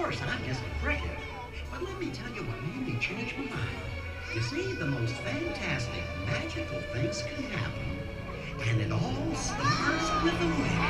course, I'm just a cricket. But let me tell you what made me change my mind. You see, the most fantastic, magical things can happen. And it all starts with a wish.